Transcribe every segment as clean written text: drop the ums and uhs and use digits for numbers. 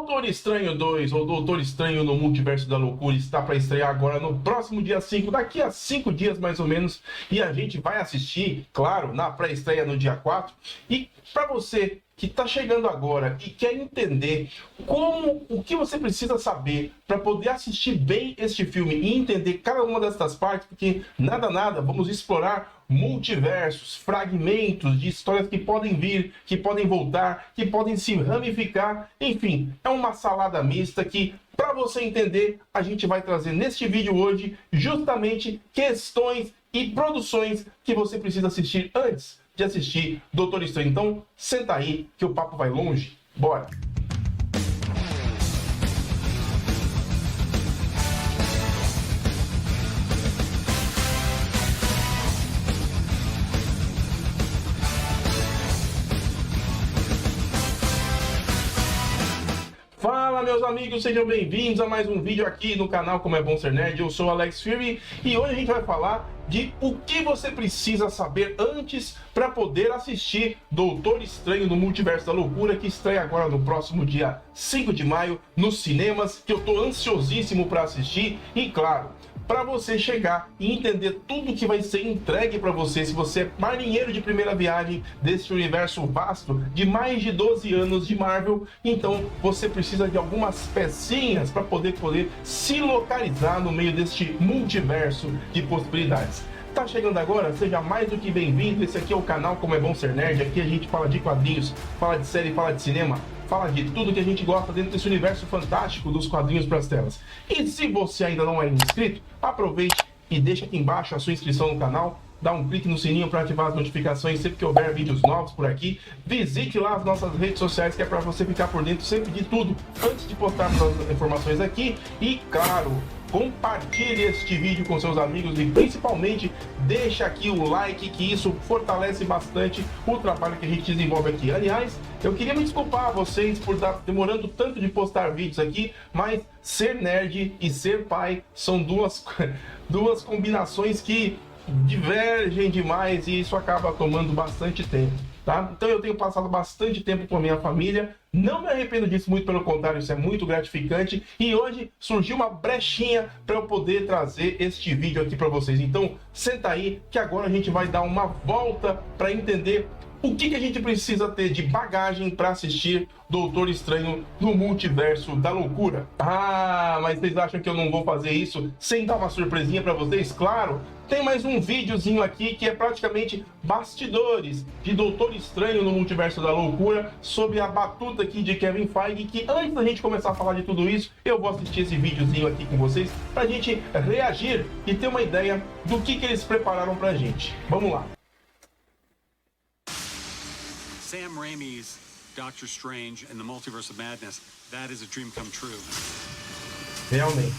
Doutor Estranho 2, ou Doutor Estranho no Multiverso da Loucura, está para estrear agora no próximo dia 5, daqui a 5 dias mais ou menos, e a gente vai assistir, claro, na pré-estreia no dia 4. E para você que está chegando agora e quer entender o que você precisa saber para poder assistir bem este filme e entender cada uma dessas partes, porque nada, vamos explorar multiversos, fragmentos de histórias que podem vir, que podem voltar, que podem se ramificar, enfim, é uma salada mista que, para você entender, a gente vai trazer neste vídeo hoje justamente questões e produções que você precisa assistir antes de assistir Doutor Estranho. Então, senta aí que o papo vai longe. Bora! Fala, meus amigos, sejam bem-vindos a mais um vídeo aqui no canal Como é Bom Ser Nerd. Eu sou o Alex Firme e hoje a gente vai falar de o que você precisa saber antes para poder assistir Doutor Estranho no Multiverso da Loucura, que estreia agora no próximo dia 5 de maio nos cinemas, que eu tô ansiosíssimo para assistir. E claro, para você chegar e entender tudo que vai ser entregue para você, se você é marinheiro de primeira viagem desse universo vasto de mais de 12 anos de Marvel, então você precisa de algumas pecinhas para poder se localizar no meio deste multiverso de possibilidades. Tá chegando agora? Seja mais do que bem-vindo. Esse aqui é o canal Como é Bom Ser Nerd. Aqui a gente fala de quadrinhos, fala de série, fala de cinema, fala de tudo que a gente gosta dentro desse universo fantástico dos quadrinhos para as telas. E se você ainda não é inscrito, aproveite e deixa aqui embaixo a sua inscrição no canal. Dá um clique no sininho para ativar as notificações sempre que houver vídeos novos por aqui. Visite lá as nossas redes sociais, que é para você ficar por dentro sempre de tudo antes de postarmos as informações aqui. E claro, compartilhe este vídeo com seus amigos e principalmente deixa aqui o like, que isso fortalece bastante o trabalho que a gente desenvolve aqui. Aliás, eu queria me desculpar a vocês por estar demorando tanto de postar vídeos aqui, mas ser nerd e ser pai são duas combinações que divergem demais e isso acaba tomando bastante tempo, tá? Então eu tenho passado bastante tempo com a minha família, não me arrependo disso, muito pelo contrário, isso é muito gratificante e hoje surgiu uma brechinha para eu poder trazer este vídeo aqui para vocês. Então senta aí que agora a gente vai dar uma volta para entender o que a gente precisa ter de bagagem para assistir Doutor Estranho no Multiverso da Loucura. Ah, mas vocês acham que eu não vou fazer isso sem dar uma surpresinha para vocês? Claro, tem mais um videozinho aqui que é praticamente bastidores de Doutor Estranho no Multiverso da Loucura, sob a batuta aqui de Kevin Feige, que antes da gente começar a falar de tudo isso, eu vou assistir esse videozinho aqui com vocês pra gente reagir e ter uma ideia do que eles prepararam pra gente. Vamos lá. Sam Raimi's Doctor Strange and the Multiverse of Madness, that is a dream come true. Realmente.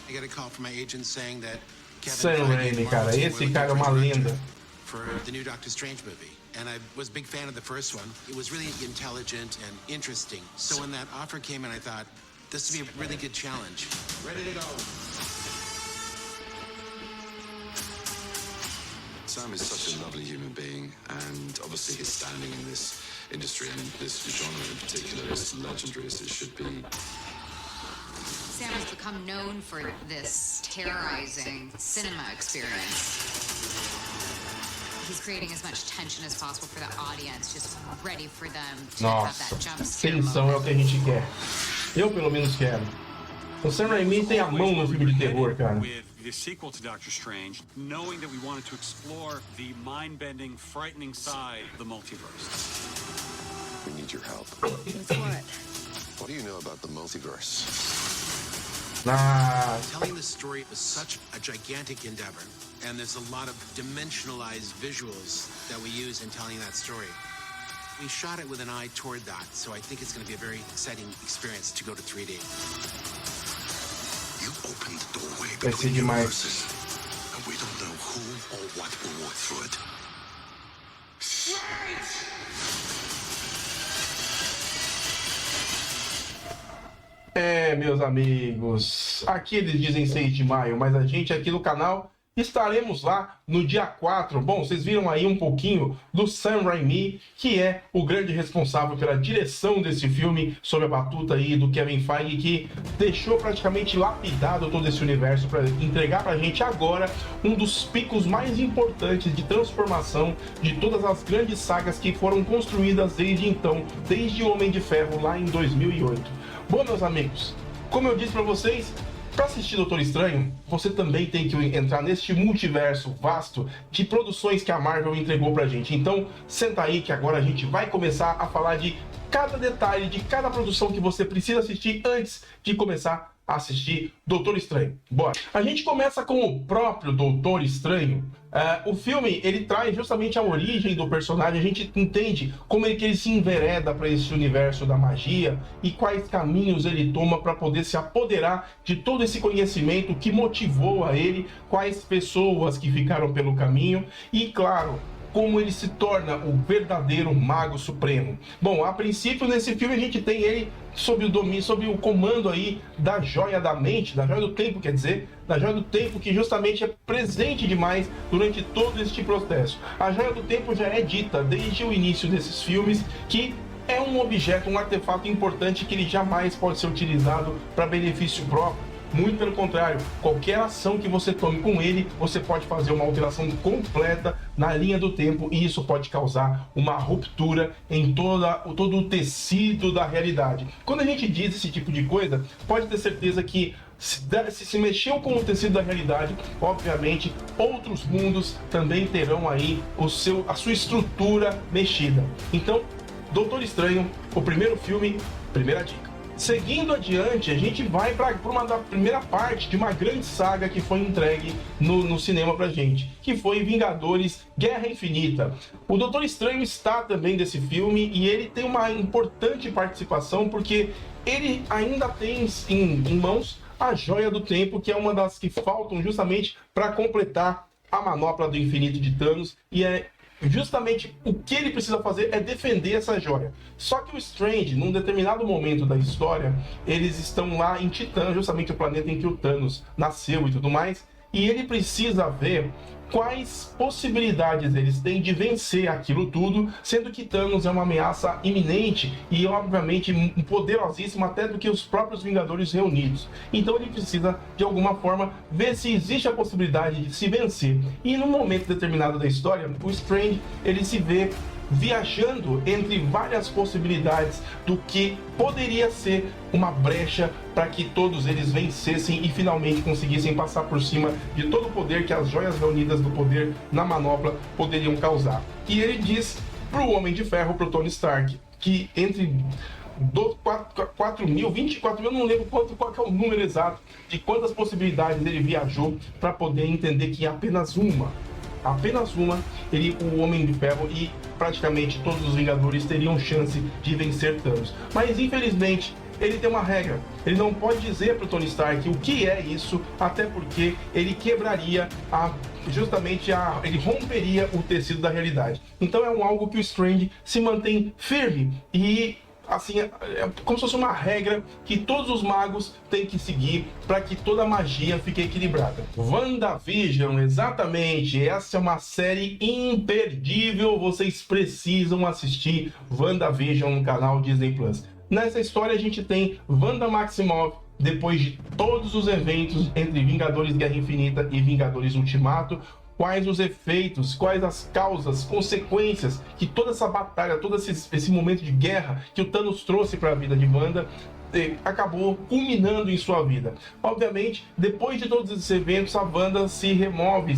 I got a call from my agent saying that Sam Raimi, cara, esse cara é uma lenda. For the new Doctor Strange movie. And I was a big fan of the first one. It was really intelligent and interesting. So when that offer came in, I thought, this would be a really good challenge. Ready to go. Sam is such a lovely human being, and obviously his standing in this industry and this genre in particular is legendary as it should be. Sam has become known for this terrorizing cinema experience. He's creating as much tension as possible for the audience, just ready for them to have that jump scare tensão é o moment. que a gente quer. Eu, pelo menos, quero. O Sam Raimi tem a mão no filme de terror, cara. With the sequel to Doctor Strange, knowing that we wanted to explore the mind-bending, frightening side of the multiverse. We need your help. With what? What do you know about the multiverse? Ah, Telling the story was such a gigantic endeavor. And there's a lot of dimensionalized visuals that we use in telling that story. We shot it with an eye toward that, so I think it's going to be a very exciting experience to go to 3D. You opened the doorway vai ser between demais. universes, and we don't know who or what will walk through it. É, meus amigos, aqui eles dizem 6 de maio, mas a gente aqui no canal estaremos lá no dia 4. Bom, vocês viram aí um pouquinho do Sam Raimi, que é o grande responsável pela direção desse filme, sob a batuta aí do Kevin Feige, que deixou praticamente lapidado todo esse universo para entregar pra gente agora um dos picos mais importantes de transformação de todas as grandes sagas que foram construídas desde então, desde Homem de Ferro lá em 2008. Bom, meus amigos, como eu disse para vocês, para assistir Doutor Estranho, você também tem que entrar neste multiverso vasto de produções que a Marvel entregou pra gente. Então, senta aí que agora a gente vai começar a falar de cada detalhe, de cada produção que você precisa assistir antes de começar a assistir Doutor Estranho. Bora! A gente começa com o próprio Doutor Estranho. O filme, ele traz justamente a origem do personagem, a gente entende como que ele se envereda para esse universo da magia e quais caminhos ele toma para poder se apoderar de todo esse conhecimento que motivou a ele, quais pessoas que ficaram pelo caminho e, claro, como ele se torna o verdadeiro Mago Supremo. Bom, a princípio nesse filme a gente tem ele sob o domínio, sob o comando aí da Joia da Mente, da Joia do Tempo, quer dizer, da Joia do Tempo, que justamente é presente demais durante todo este processo. A Joia do Tempo já é dita desde o início desses filmes que é um objeto, um artefato importante que ele jamais pode ser utilizado para benefício próprio. Muito pelo contrário, qualquer ação que você tome com ele, você pode fazer uma alteração completa na linha do tempo e isso pode causar uma ruptura em todo o tecido da realidade. Quando a gente diz esse tipo de coisa, pode ter certeza que se mexeu com o tecido da realidade, obviamente outros mundos também terão aí a sua estrutura mexida. Então, Doutor Estranho, o primeiro filme, primeira dica. Seguindo adiante, a gente vai para uma da primeira parte de uma grande saga que foi entregue no cinema pra gente, que foi Vingadores Guerra Infinita. O Doutor Estranho está também nesse filme e ele tem uma importante participação porque ele ainda tem em mãos a Joia do Tempo, que é uma das que faltam justamente para completar a manopla do infinito de Thanos, e é justamente o que ele precisa fazer é defender essa joia. Só que o Strange, num determinado momento da história, eles estão lá em Titã, justamente o planeta em que o Thanos nasceu e tudo mais, e ele precisa ver quais possibilidades eles têm de vencer aquilo tudo, sendo que Thanos é uma ameaça iminente e, obviamente, poderosíssima até do que os próprios Vingadores reunidos. Então ele precisa, de alguma forma, ver se existe a possibilidade de se vencer. E num momento determinado da história, o Strange, ele se vê viajando entre várias possibilidades do que poderia ser uma brecha para que todos eles vencessem e finalmente conseguissem passar por cima de todo o poder que as joias reunidas do poder na manopla poderiam causar. E ele diz para o Homem de Ferro, para o Tony Stark, que entre 24 mil, não lembro qual que é o número exato de quantas possibilidades ele viajou para poder entender que apenas uma, o Homem de Ferro e praticamente todos os Vingadores teriam chance de vencer Thanos. Mas infelizmente ele tem uma regra, ele não pode dizer para o Tony Stark o que é isso, até porque ele quebraria ele romperia o tecido da realidade. Então é algo que o Strange se mantém firme e assim, é como se fosse uma regra que todos os magos têm que seguir para que toda a magia fique equilibrada. WandaVision, exatamente, essa é uma série imperdível, vocês precisam assistir WandaVision no canal Disney+. Nessa história a gente tem Wanda Maximoff, depois de todos os eventos entre Vingadores Guerra Infinita e Vingadores Ultimato, quais os efeitos, quais as causas, consequências que toda essa batalha, todo esse momento de guerra que o Thanos trouxe para a vida de Wanda acabou culminando em sua vida. Obviamente, depois de todos esses eventos, a Wanda se remove,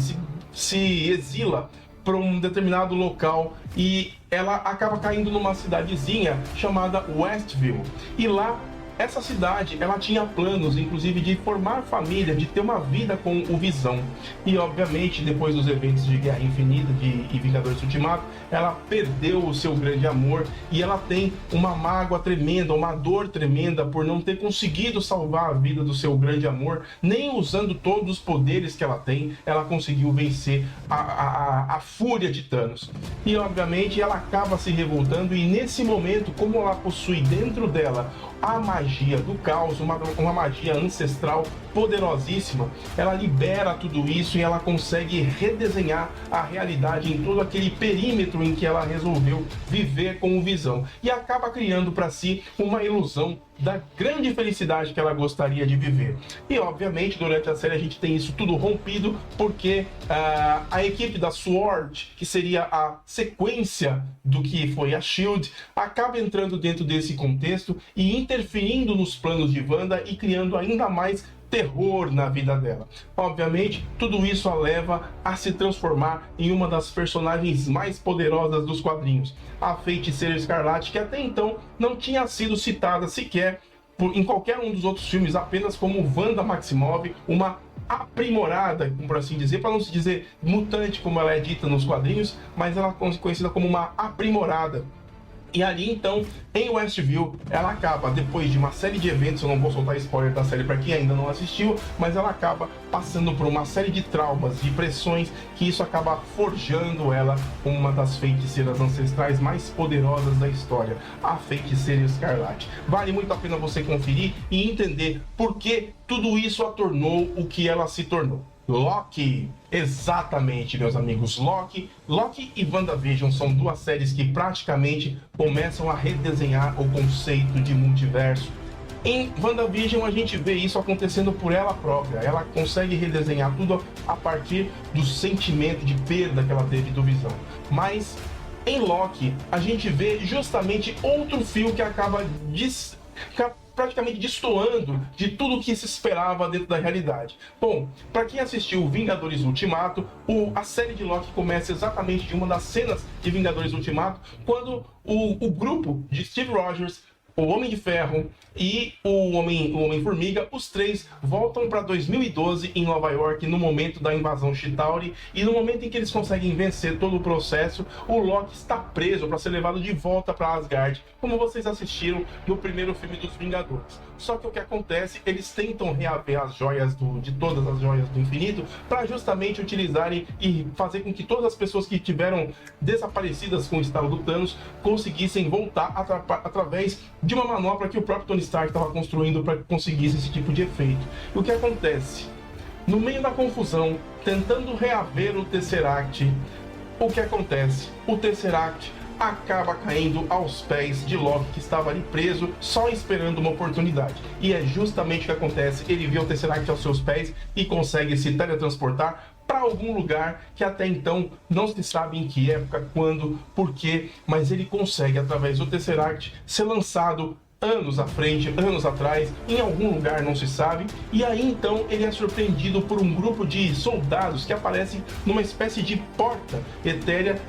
se exila para um determinado local e ela acaba caindo numa cidadezinha chamada Westview. E lá, essa cidade, ela tinha planos, inclusive, de formar família, de ter uma vida com o Visão. E, obviamente, depois dos eventos de Guerra Infinita e Vingadores Ultimato, ela perdeu o seu grande amor e ela tem uma mágoa tremenda, uma dor tremenda por não ter conseguido salvar a vida do seu grande amor, nem usando todos os poderes que ela tem, ela conseguiu vencer a fúria de Thanos. E, obviamente, ela acaba se revoltando e, nesse momento, como ela possui dentro dela a magia do caos, uma magia ancestral, poderosíssima, ela libera tudo isso e ela consegue redesenhar a realidade em todo aquele perímetro em que ela resolveu viver com o Visão. E acaba criando para si uma ilusão da grande felicidade que ela gostaria de viver. E obviamente durante a série a gente tem isso tudo rompido porque a equipe da SWORD, que seria a sequência do que foi a SHIELD, acaba entrando dentro desse contexto e interferindo nos planos de Wanda e criando ainda mais terror na vida dela. Obviamente, tudo isso a leva a se transformar em uma das personagens mais poderosas dos quadrinhos, a Feiticeira Escarlate, que até então não tinha sido citada sequer em qualquer um dos outros filmes, apenas como Wanda Maximoff, uma aprimorada, por assim dizer, para não se dizer mutante como ela é dita nos quadrinhos, mas ela é conhecida como uma aprimorada. E ali, então, em Westview, ela acaba, depois de uma série de eventos, eu não vou soltar spoiler da série para quem ainda não assistiu, mas ela acaba passando por uma série de traumas, de pressões, que isso acaba forjando ela como uma das feiticeiras ancestrais mais poderosas da história, a Feiticeira Escarlate. Vale muito a pena você conferir e entender por que tudo isso a tornou o que ela se tornou. Loki, exatamente, meus amigos, Loki e WandaVision são duas séries que praticamente começam a redesenhar o conceito de multiverso. Em WandaVision a gente vê isso acontecendo por ela própria, ela consegue redesenhar tudo a partir do sentimento de perda que ela teve do Visão. Mas em Loki a gente vê justamente outro fio que acaba praticamente destoando de tudo que se esperava dentro da realidade. Bom, para quem assistiu Vingadores Ultimato, a série de Loki começa exatamente de uma das cenas de Vingadores Ultimato, quando o grupo de Steve Rogers, o Homem de Ferro e o Homem-Formiga, os três voltam para 2012 em Nova York, no momento da invasão Chitauri, e no momento em que eles conseguem vencer todo o processo, o Loki está preso para ser levado de volta para Asgard, como vocês assistiram no primeiro filme dos Vingadores. Só que o que acontece, eles tentam reaver as joias de todas as joias do infinito, para justamente utilizarem e fazer com que todas as pessoas que tiveram desaparecidas com o estalo do Thanos conseguissem voltar através de uma manopla que o próprio Tony Stark estava construindo para que conseguisse esse tipo de efeito. E o que acontece? No meio da confusão, tentando reaver o Tesseract, o que acontece? O Tesseract acaba caindo aos pés de Loki, que estava ali preso, só esperando uma oportunidade. E é justamente o que acontece, ele vê o Tesseract aos seus pés e consegue se teletransportar para algum lugar que até então não se sabe em que época, quando, porquê, mas ele consegue, através do Tesseract, ser lançado anos à frente, anos atrás, em algum lugar não se sabe, e aí então ele é surpreendido por um grupo de soldados que aparecem numa espécie de porta etérea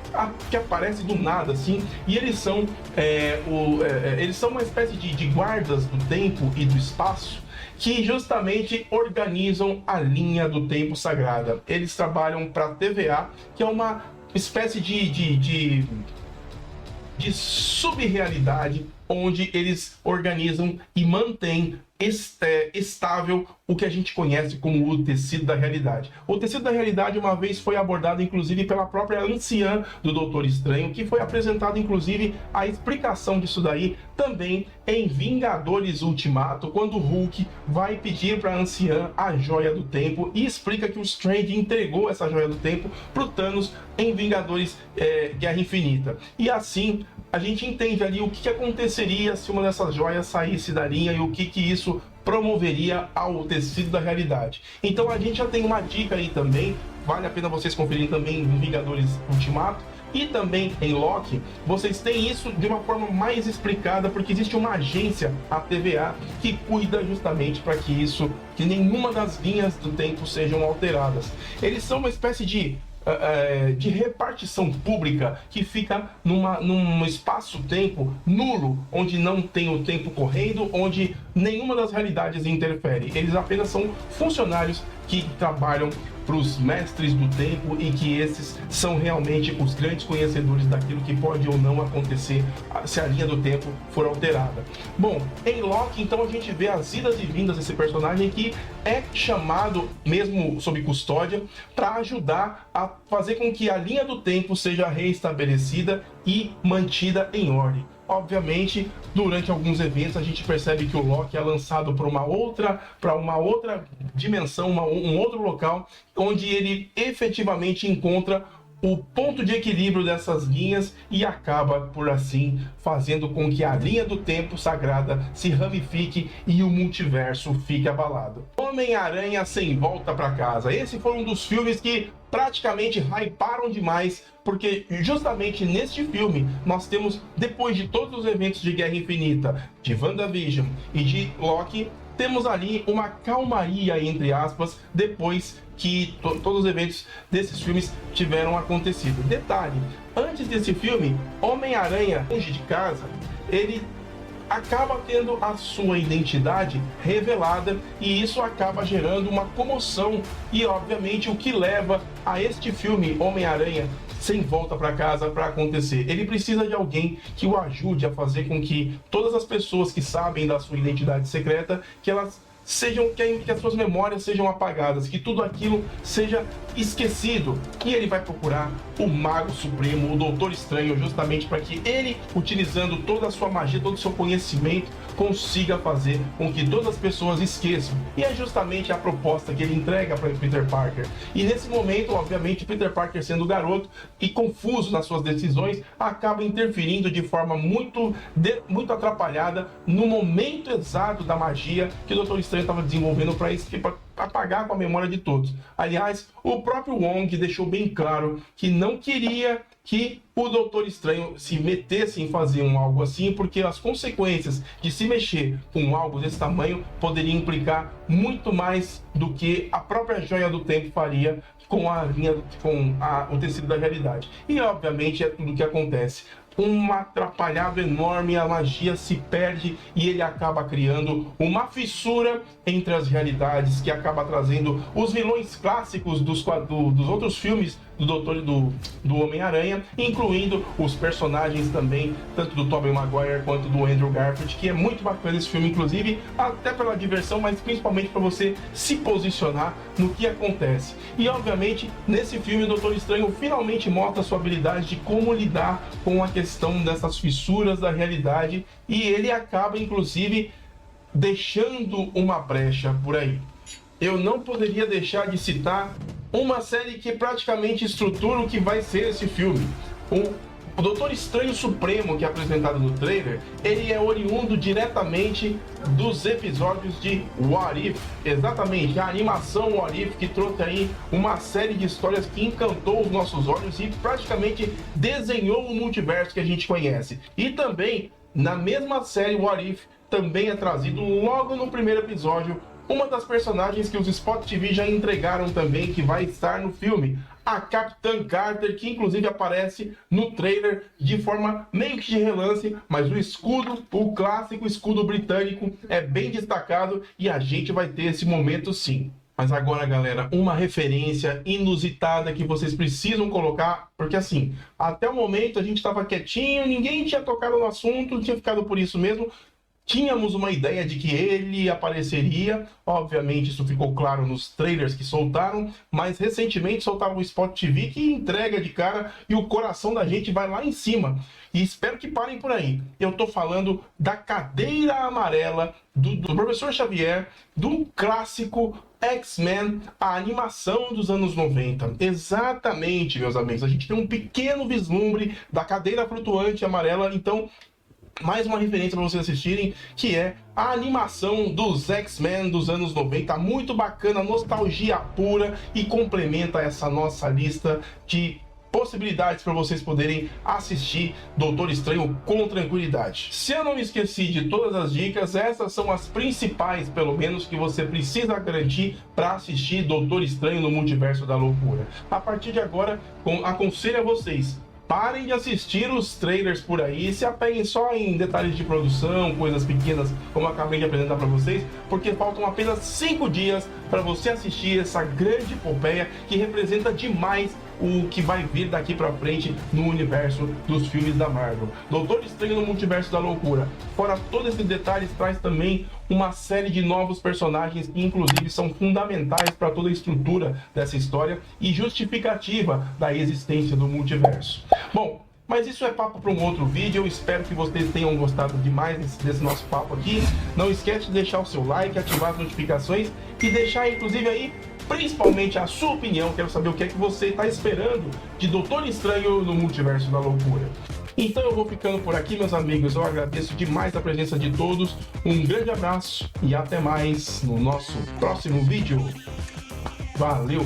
que aparece do nada, assim, e eles são uma espécie de guardas do tempo e do espaço, que justamente organizam a linha do tempo sagrada. Eles trabalham para a TVA, que é uma espécie de sub-realidade, onde eles organizam e mantêm estável o que a gente conhece como o tecido da realidade. O tecido da realidade uma vez foi abordado inclusive pela própria anciã do Doutor Estranho, que foi apresentado inclusive a explicação disso daí também em Vingadores Ultimato, quando o Hulk vai pedir para a anciã a joia do tempo e explica que o Strange entregou essa joia do tempo para o Thanos em Vingadores Guerra Infinita. E assim a gente entende ali o que aconteceria se uma dessas joias saísse da linha e o que isso promoveria ao tecido da realidade. Então a gente já tem uma dica aí também, vale a pena vocês conferirem também em Vingadores Ultimato, e também em Loki, vocês têm isso de uma forma mais explicada, porque existe uma agência, a TVA, que cuida justamente para que nenhuma das linhas do tempo sejam alteradas. Eles são uma espécie de repartição pública que fica num espaço-tempo nulo, onde não tem o tempo correndo, onde nenhuma das realidades interfere. Eles apenas são funcionários que trabalham para os mestres do tempo e que esses são realmente os grandes conhecedores daquilo que pode ou não acontecer se a linha do tempo for alterada. Bom, em Loki, então, a gente vê as idas e vindas desse personagem que é chamado, mesmo sob custódia, para ajudar a fazer com que a linha do tempo seja reestabelecida e mantida em ordem. obviamente, durante alguns eventos a gente percebe que o Loki é lançado para uma outra dimensão, um outro local, onde ele efetivamente encontra o ponto de equilíbrio dessas linhas e acaba, por assim, fazendo com que a linha do tempo sagrada se ramifique e o multiverso fique abalado. Homem-Aranha Sem Volta para Casa. Esse foi um dos filmes que praticamente hyparam demais, porque justamente neste filme nós temos, depois de todos os eventos de Guerra Infinita, de WandaVision e de Loki, temos ali uma calmaria, entre aspas, depois que todos os eventos desses filmes tiveram acontecido. Detalhe, antes desse filme, Homem-Aranha Longe de Casa, ele acaba tendo a sua identidade revelada e isso acaba gerando uma comoção e, obviamente, o que leva a este filme Homem-Aranha Sem Volta para Casa para acontecer. Ele precisa de alguém que o ajude a fazer com que todas as pessoas que sabem da sua identidade secreta, que elas sejam, que as suas memórias sejam apagadas, que tudo aquilo seja esquecido. E ele vai procurar o Mago Supremo, o Doutor Estranho, justamente para que ele, utilizando toda a sua magia, todo o seu conhecimento, consiga fazer com que todas as pessoas esqueçam. E é justamente a proposta que ele entrega para Peter Parker. E nesse momento, obviamente, Peter Parker, sendo garoto e confuso nas suas decisões, acaba interferindo de forma muito atrapalhada no momento exato da magia que o Doutor Estranho estava desenvolvendo para apagar com a memória de todos. Aliás, o próprio Wong deixou bem claro que não queria que o Doutor Estranho se metesse em fazer algo assim, porque as consequências de se mexer com algo desse tamanho poderiam implicar muito mais do que a própria Joia do Tempo faria com o tecido da realidade. E obviamente é tudo o que acontece. Um atrapalhado enorme, a magia se perde e ele acaba criando uma fissura entre as realidades que acaba trazendo os vilões clássicos dos outros filmes do Homem-Aranha, incluindo os personagens também, tanto do Tobey Maguire quanto do Andrew Garfield, que é muito bacana esse filme, inclusive, até pela diversão, mas principalmente para você se posicionar no que acontece. E, obviamente, nesse filme, o Doutor Estranho finalmente mostra a sua habilidade de como lidar com a questão dessas fissuras da realidade, e ele acaba, inclusive, deixando uma brecha por aí. Eu não poderia deixar de citar uma série que praticamente estrutura o que vai ser esse filme. O Doutor Estranho Supremo, que é apresentado no trailer, ele é oriundo diretamente dos episódios de What If. Exatamente, a animação What If, que trouxe aí uma série de histórias que encantou os nossos olhos e praticamente desenhou o multiverso que a gente conhece. E também, na mesma série What If, também é trazido logo no primeiro episódio uma das personagens que os Spot TV já entregaram também, que vai estar no filme, a Capitã Carter, que inclusive aparece no trailer de forma meio que de relance, mas o escudo, o clássico escudo britânico, é bem destacado e a gente vai ter esse momento sim. Mas agora, galera, uma referência inusitada que vocês precisam colocar, porque assim, até o momento a gente estava quietinho, ninguém tinha tocado no assunto, tinha ficado por isso mesmo. Tínhamos uma ideia de que ele apareceria, obviamente isso ficou claro nos trailers que soltaram, mas recentemente soltaram o Spot TV que entrega de cara e o coração da gente vai lá em cima. E espero que parem por aí. Eu tô falando da cadeira amarela do Professor Xavier, do clássico X-Men, a animação dos anos 90. Exatamente, meus amigos, a gente tem um pequeno vislumbre da cadeira flutuante amarela, então mais uma referência para vocês assistirem, que é a animação dos X-Men dos anos 90, muito bacana, nostalgia pura e complementa essa nossa lista de possibilidades para vocês poderem assistir Doutor Estranho com tranquilidade. Se eu não me esqueci de todas as dicas, essas são as principais, pelo menos, que você precisa garantir para assistir Doutor Estranho no Multiverso da Loucura. A partir de agora, aconselho a vocês: parem de assistir os trailers por aí, se apeguem só em detalhes de produção, coisas pequenas, como eu acabei de apresentar para vocês, porque faltam apenas 5 dias para você assistir essa grande epopeia que representa demais o que vai vir daqui para frente no universo dos filmes da Marvel. Doutor Estranho no Multiverso da Loucura. Fora todos esses detalhes, traz também uma série de novos personagens que inclusive são fundamentais para toda a estrutura dessa história e justificativa da existência do multiverso. Bom, Mas isso é papo para um outro vídeo. Eu espero que vocês tenham gostado demais desse nosso papo aqui. Não esquece de deixar o seu like, ativar as notificações e deixar inclusive aí principalmente a sua opinião. Quero saber o que é que você está esperando de Doutor Estranho no Multiverso da Loucura. Então eu vou ficando por aqui, meus amigos. Eu agradeço demais a presença de todos. Um grande abraço e até mais no nosso próximo vídeo. Valeu!